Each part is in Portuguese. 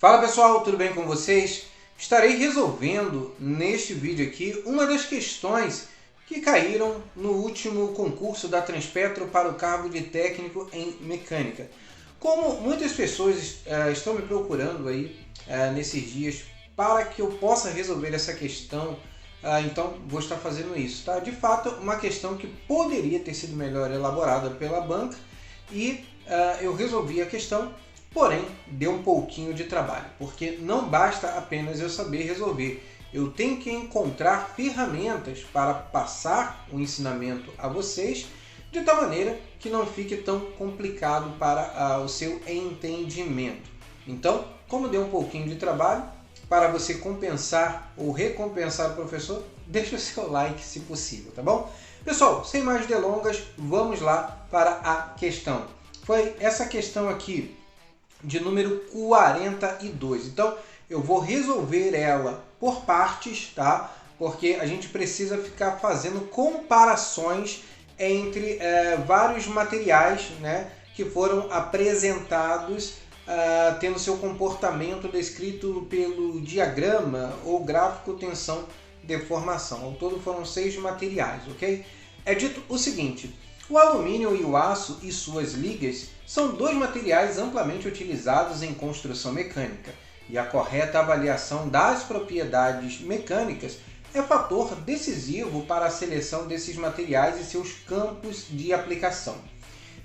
Fala pessoal, tudo bem com vocês? Estarei resolvendo neste vídeo aqui uma das questões que caíram no último concurso da Transpetro para o cargo de técnico em mecânica. Como muitas pessoas estão me procurando aí nesses dias para que eu possa resolver essa questão, então vou estar fazendo isso, tá? De fato, uma questão que poderia ter sido melhor elaborada pela banca e eu resolvi a questão. Porém, deu um pouquinho de trabalho, porque não basta apenas eu saber resolver. Eu tenho que encontrar ferramentas para passar o ensinamento a vocês, de tal maneira que não fique tão complicado para o seu entendimento. Então, como deu um pouquinho de trabalho, para você compensar ou recompensar o professor, deixa o seu like se possível, tá bom? Pessoal, sem mais delongas, vamos lá para a questão. Foi essa questão aqui de número 42. Então, eu vou resolver ela por partes, tá? Porque a gente precisa ficar fazendo comparações entre vários materiais, né, que foram apresentados tendo seu comportamento descrito pelo diagrama ou gráfico tensão deformação. Ao todo foram 6 materiais, ok? É dito o seguinte: o alumínio e o aço e suas ligas são dois materiais amplamente utilizados em construção mecânica, e a correta avaliação das propriedades mecânicas é fator decisivo para a seleção desses materiais e seus campos de aplicação.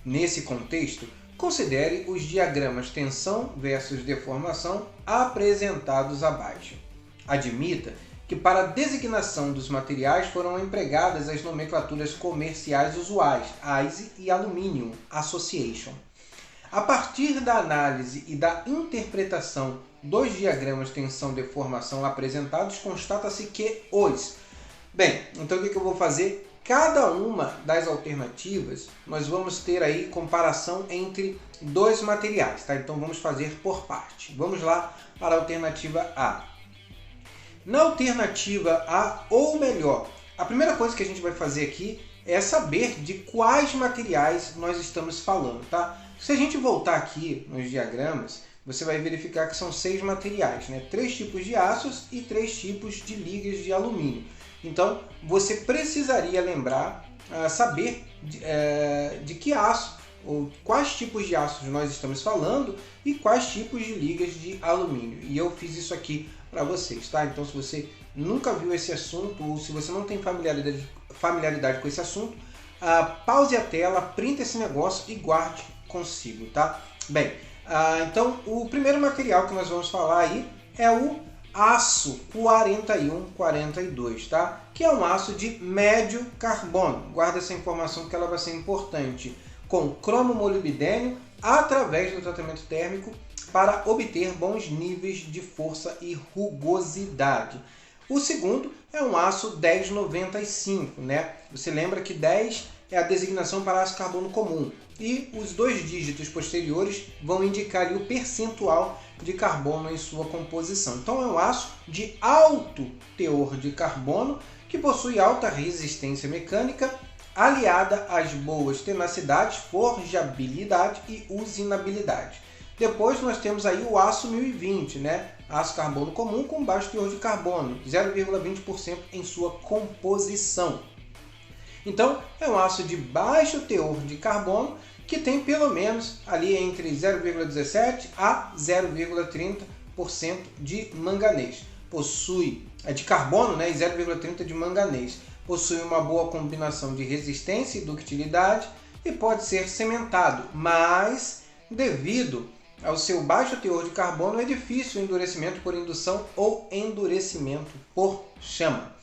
Nesse contexto, considere os diagramas tensão versus deformação apresentados abaixo. Admita que para a designação dos materiais foram empregadas as nomenclaturas comerciais usuais, ISE e Aluminium Association. A partir da análise e da interpretação dos diagramas tensão-deformação apresentados, constata-se que os... Bem, então o que eu vou fazer? Cada uma das alternativas, nós vamos ter aí comparação entre dois materiais, tá? Então vamos fazer por parte. Vamos lá para a alternativa A. Na alternativa A, ou melhor, a primeira coisa que a gente vai fazer aqui é saber de quais materiais nós estamos falando, tá? Se a gente voltar aqui nos diagramas, você vai verificar que são 6 materiais, né? 3 tipos de aços e 3 tipos de ligas de alumínio. Então, você precisaria lembrar, saber de que aço, ou quais tipos de aços nós estamos falando e quais tipos de ligas de alumínio. E eu fiz isso aqui para vocês, tá? Então, se você nunca viu esse assunto ou se você não tem familiaridade com esse assunto, pause a tela, printa esse negócio e guarde consigo, tá? Bem, então o primeiro material que nós vamos falar aí é o aço 4142, tá? Que é um aço de médio carbono. Guarda essa informação que ela vai ser importante. Com cromo-molibdênio através do tratamento térmico para obter bons níveis de força e rugosidade. O segundo é um aço 1095, né? Você lembra que 10 é a designação para aço carbono comum e os 2 dígitos posteriores vão indicar ali o percentual de carbono em sua composição. Então é um aço de alto teor de carbono que possui alta resistência mecânica aliada às boas tenacidades, forjabilidade e usinabilidade. Depois nós temos aí o aço 1020, né? Aço carbono comum com baixo teor de carbono, 0,20% em sua composição. Então, é um aço de baixo teor de carbono que tem pelo menos ali entre 0,17 a 0,30% de manganês. Possui de carbono, né, e 0,30 de manganês. Possui uma boa combinação de resistência e ductilidade e pode ser cimentado, mas devido ao seu baixo teor de carbono é difícil o endurecimento por indução ou endurecimento por chama.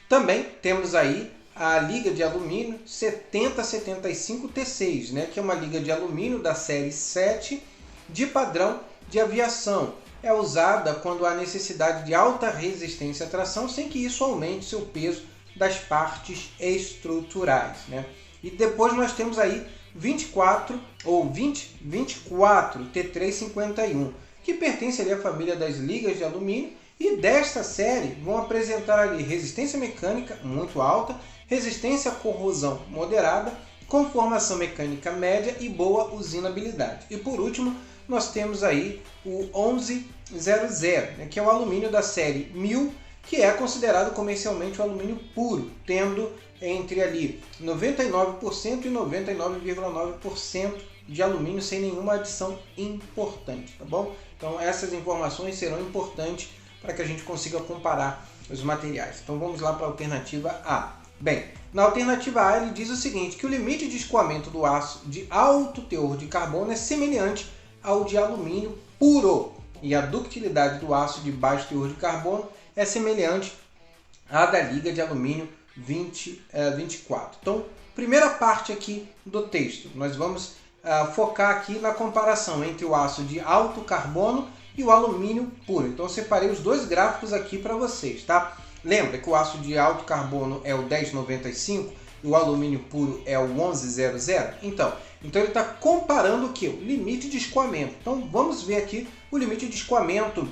Também temos aí a liga de alumínio 7075 T6, né, que é uma liga de alumínio da série 7 de padrão de aviação. É usada quando há necessidade de alta resistência à tração, sem que isso aumente seu peso das partes estruturais, né? E depois nós temos aí 24 T351, que pertence ali à família das ligas de alumínio, e desta série vão apresentar ali resistência mecânica muito alta, resistência à corrosão moderada, conformação mecânica média e boa usinabilidade. E por último, nós temos aí o 1100, né, que é o alumínio da série 1000, que é considerado comercialmente o alumínio puro, tendo entre ali 99% e 99,9% de alumínio sem nenhuma adição importante, tá bom? Então essas informações serão importantes para que a gente consiga comparar os materiais. Então vamos lá para a alternativa A. Bem, na alternativa A ele diz o seguinte, que o limite de escoamento do aço de alto teor de carbono é semelhante ao de alumínio puro e a ductilidade do aço de baixo teor de carbono é semelhante à da liga de alumínio 2024. Então, primeira parte aqui do texto, nós vamos focar aqui na comparação entre o aço de alto carbono e o alumínio puro. Então, eu separei os dois gráficos aqui para vocês, tá? Lembra que o aço de alto carbono é o 1095 e o alumínio puro é o 1100? Então ele está comparando o que? O limite de escoamento. Então, vamos ver aqui o limite de escoamento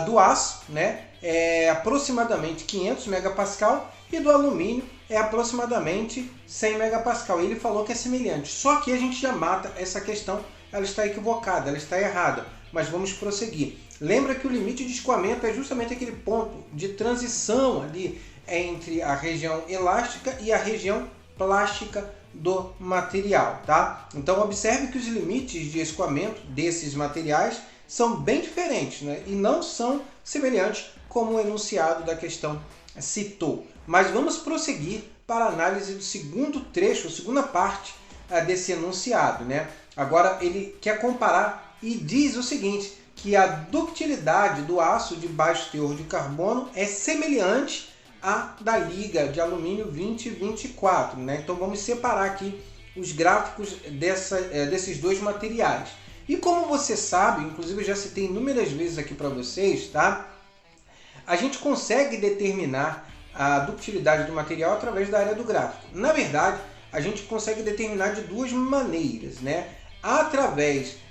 do aço, né? É aproximadamente 500 megapascal e do alumínio é aproximadamente 100 megapascal. Ele falou que é semelhante. Só que a gente já mata essa questão, ela está equivocada, ela está errada. Mas vamos prosseguir. Lembra que o limite de escoamento é justamente aquele ponto de transição ali entre a região elástica e a região plástica do material, tá? Então observe que os limites de escoamento desses materiais são bem diferentes, né? E não são semelhantes como o enunciado da questão citou. Mas vamos prosseguir para a análise do segundo trecho, a segunda parte desse enunciado, né? Agora ele quer comparar e diz o seguinte, que a ductilidade do aço de baixo teor de carbono é semelhante à da liga de alumínio 2024, né? Então vamos separar aqui os gráficos desses dois materiais. E como você sabe, inclusive eu já citei inúmeras vezes aqui para vocês, tá? A gente consegue determinar a ductilidade do material através da área do gráfico. Na verdade, a gente consegue determinar de duas maneiras, né? Através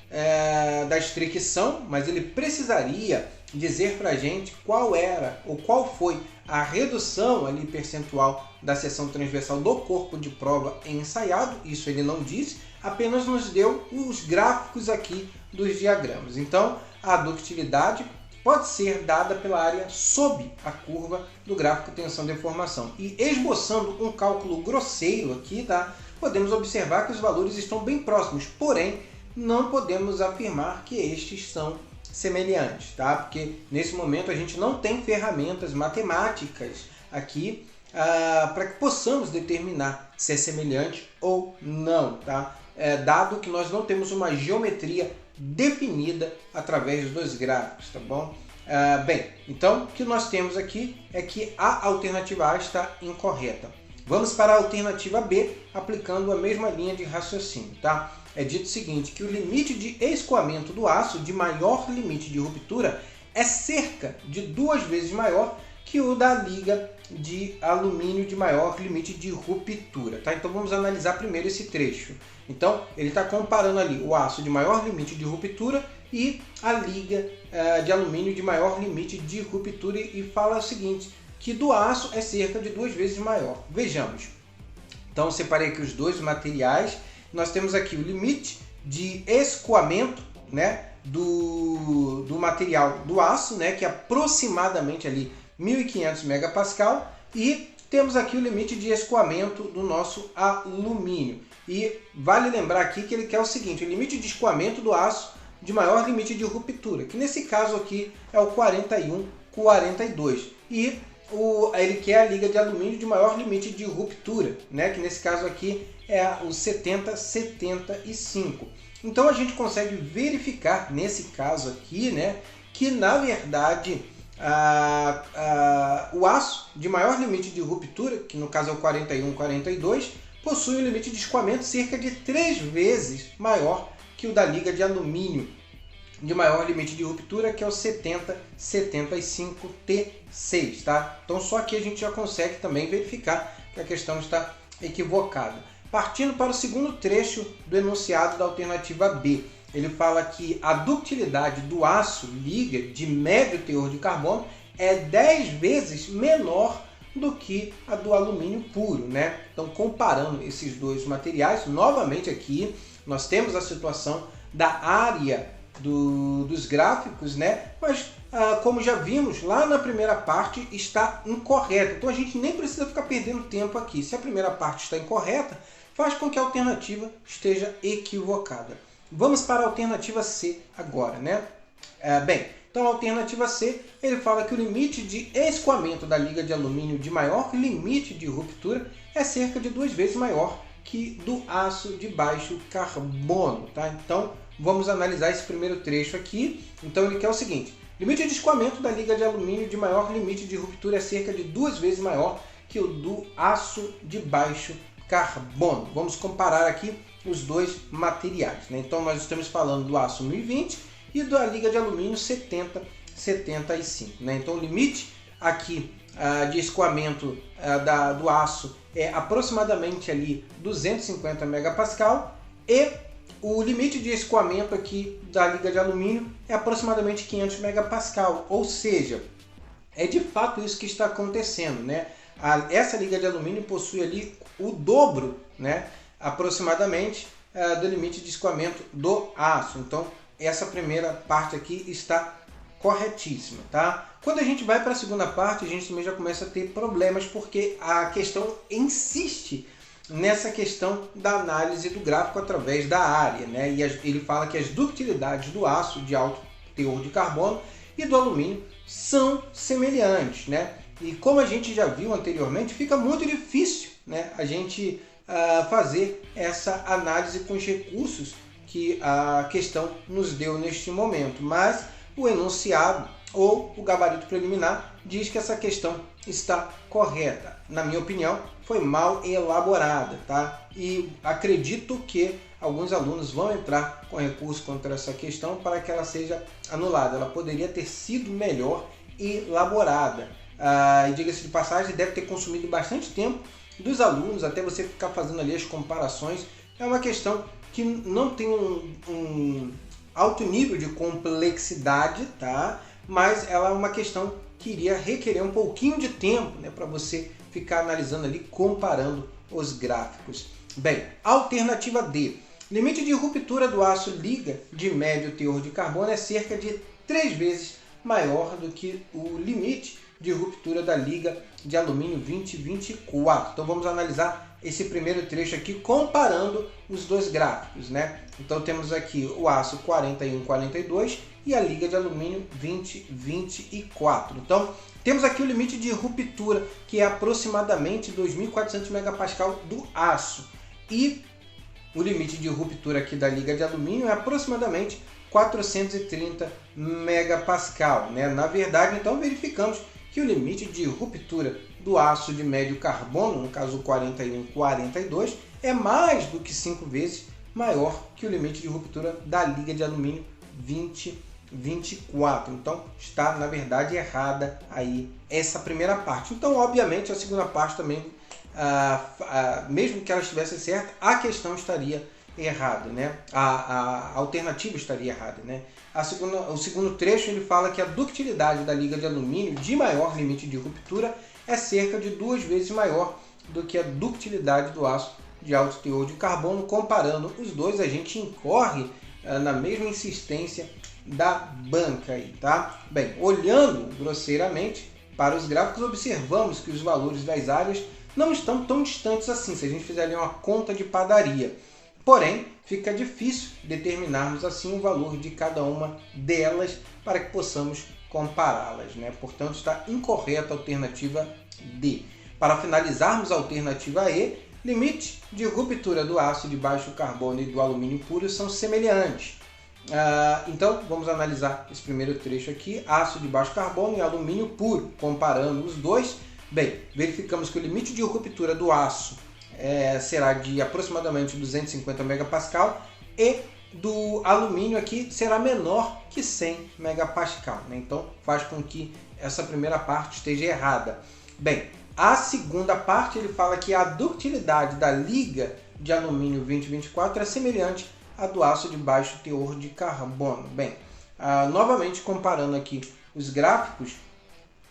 da estricção, mas ele precisaria dizer para a gente qual era ou qual foi a redução ali percentual da seção transversal do corpo de prova ensaiado. Isso ele não disse, apenas nos deu os gráficos aqui dos diagramas. Então, a ductilidade pode ser dada pela área sob a curva do gráfico tensão-deformação. E esboçando um cálculo grosseiro aqui, tá? Podemos observar que os valores estão bem próximos, porém, não podemos afirmar que estes são semelhantes, tá? Porque nesse momento a gente não tem ferramentas matemáticas aqui para que possamos determinar se é semelhante ou não, tá? Dado que nós não temos uma geometria definida através dos gráficos, tá bom? Bem, então o que nós temos aqui é que a alternativa A está incorreta. Vamos para a alternativa B, aplicando a mesma linha de raciocínio, tá? É dito o seguinte, que o limite de escoamento do aço de maior limite de ruptura é cerca de 2 vezes maior que o da liga de alumínio de maior limite de ruptura, tá? Então vamos analisar primeiro esse trecho. Então ele está comparando ali o aço de maior limite de ruptura e a liga de alumínio de maior limite de ruptura e fala o seguinte, que do aço é cerca de 2 vezes maior. Vejamos. Então separei aqui os dois materiais. Nós temos aqui o limite de escoamento, né, do material do aço, né, que é aproximadamente ali 1.500 megapascal, e temos aqui o limite de escoamento do nosso alumínio. E vale lembrar aqui que ele quer o seguinte, o limite de escoamento do aço de maior limite de ruptura, que nesse caso aqui é o 4142. E ele quer a liga de alumínio de maior limite de ruptura, né, que nesse caso aqui é o 7075. Então a gente consegue verificar nesse caso aqui, né, que na verdade o aço de maior limite de ruptura, que no caso é o 4142, possui um limite de escoamento cerca de 3 vezes maior que o da liga de alumínio de maior limite de ruptura, que é o 7075T6, tá? Então só aqui a gente já consegue também verificar que a questão está equivocada. Partindo para o segundo trecho do enunciado da alternativa B, ele fala que a ductilidade do aço liga de médio teor de carbono é 10 vezes menor do que a do alumínio puro, né? Então, comparando esses dois materiais, novamente aqui nós temos a situação da área dos gráficos, né? Mas como já vimos, lá na primeira parte está incorreta. Então a gente nem precisa ficar perdendo tempo aqui. Se a primeira parte está incorreta, faz com que a alternativa esteja equivocada. Vamos para a alternativa C agora, né? Bem, então a alternativa C, ele fala que o limite de escoamento da liga de alumínio de maior limite de ruptura é cerca de 2 vezes maior que do aço de baixo carbono, tá? Então, vamos analisar esse primeiro trecho aqui. Então, ele quer o seguinte: limite de escoamento da liga de alumínio de maior limite de ruptura é cerca de 2 vezes maior que o do aço de baixo carbono. Vamos comparar aqui os dois materiais, né? Então, nós estamos falando do aço 1020 e da liga de alumínio 7075, né? Então, o limite aqui de escoamento do aço é aproximadamente ali 250 megapascal e o limite de escoamento aqui da liga de alumínio é aproximadamente 500 megapascal, ou seja, é de fato isso que está acontecendo, né? Essa liga de alumínio possui ali o dobro, né, aproximadamente, do limite de escoamento do aço. Então, essa primeira parte aqui está corretíssima, tá? Quando a gente vai para a segunda parte, a gente também já começa a ter problemas, porque a questão insiste nessa questão da análise do gráfico através da área, né? E ele fala que as ductilidades do aço de alto teor de carbono e do alumínio são semelhantes, né? E como a gente já viu anteriormente, fica muito difícil, né, a gente fazer essa análise com os recursos que a questão nos deu neste momento, mas o enunciado ou o gabarito preliminar diz que essa questão está correta. Na minha opinião, foi mal elaborada, tá? E acredito que alguns alunos vão entrar com recurso contra essa questão para que ela seja anulada. Ela poderia ter sido melhor elaborada. E diga-se de passagem, deve ter consumido bastante tempo dos alunos, até você ficar fazendo ali as comparações. É uma questão que não tem um alto nível de complexidade, tá? Mas ela é uma questão que iria requerer um pouquinho de tempo, né, para você ficar analisando ali, comparando os gráficos. Bem, alternativa D. Limite de ruptura do aço liga de médio teor de carbono é cerca de 3 vezes maior do que o limite de ruptura da liga de alumínio 2024. Então vamos analisar esse primeiro trecho aqui comparando os dois gráficos, né? Então temos aqui o aço 4142 e a liga de alumínio 2024. Então temos aqui o limite de ruptura, que é aproximadamente 2.400 megapascal do aço, e o limite de ruptura aqui da liga de alumínio é aproximadamente 430 megapascal, né? Na verdade, então verificamos que o limite de ruptura do aço de médio carbono, no caso 4142, é mais do que 5 vezes maior que o limite de ruptura da liga de alumínio 2024. Então está, na verdade, errada aí essa primeira parte. Então, obviamente, a segunda parte também, mesmo que ela estivesse certa, a questão estaria errada, né? A alternativa estaria errada, né? O segundo trecho, ele fala que a ductilidade da liga de alumínio de maior limite de ruptura é cerca de 2 vezes maior do que a ductilidade do aço de alto teor de carbono. Comparando os dois, a gente incorre na mesma insistência da banca aí, tá? Bem, olhando grosseiramente para os gráficos, observamos que os valores das áreas não estão tão distantes assim, se a gente fizer ali uma conta de padaria. Porém, fica difícil determinarmos assim o valor de cada uma delas para que possamos compará-las, né? Portanto, está incorreta a alternativa D. Para finalizarmos a alternativa E, limite de ruptura do aço de baixo carbono e do alumínio puro são semelhantes. Então, vamos analisar esse primeiro trecho aqui, aço de baixo carbono e alumínio puro, comparando os dois. Bem, verificamos que o limite de ruptura do aço será de aproximadamente 250 megapascal e do alumínio aqui será menor que 100 megapascal, né? Então faz com que essa primeira parte esteja errada. Bem, a segunda parte, ele fala que a ductilidade da liga de alumínio 2024 é semelhante à do aço de baixo teor de carbono. Bem, novamente comparando aqui os gráficos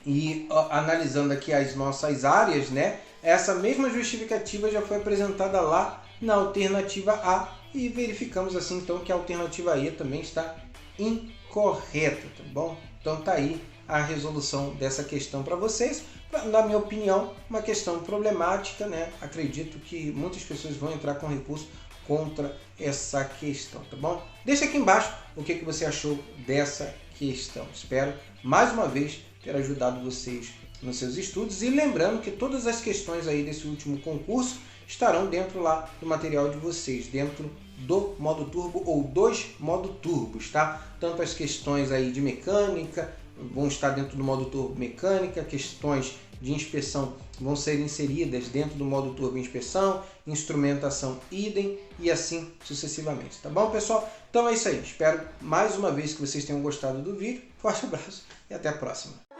e analisando aqui as nossas áreas, né? Essa mesma justificativa já foi apresentada lá na alternativa A e verificamos assim então que a alternativa E também está incorreta, tá bom? Então tá aí a resolução dessa questão para vocês. Na minha opinião, uma questão problemática, né? Acredito que muitas pessoas vão entrar com recurso contra essa questão, tá bom? Deixa aqui embaixo o que você achou dessa questão. Espero, mais uma vez, ter ajudado vocês nos seus estudos. E lembrando que todas as questões aí desse último concurso estarão dentro lá do material de vocês, dentro do modo turbo ou dos modo turbos, tá? Tanto as questões aí de mecânica vão estar dentro do modo turbo mecânica, questões de inspeção vão ser inseridas dentro do modo turbo inspeção, instrumentação idem e assim sucessivamente, tá bom, pessoal? Então é isso aí, espero mais uma vez que vocês tenham gostado do vídeo, forte abraço e até a próxima.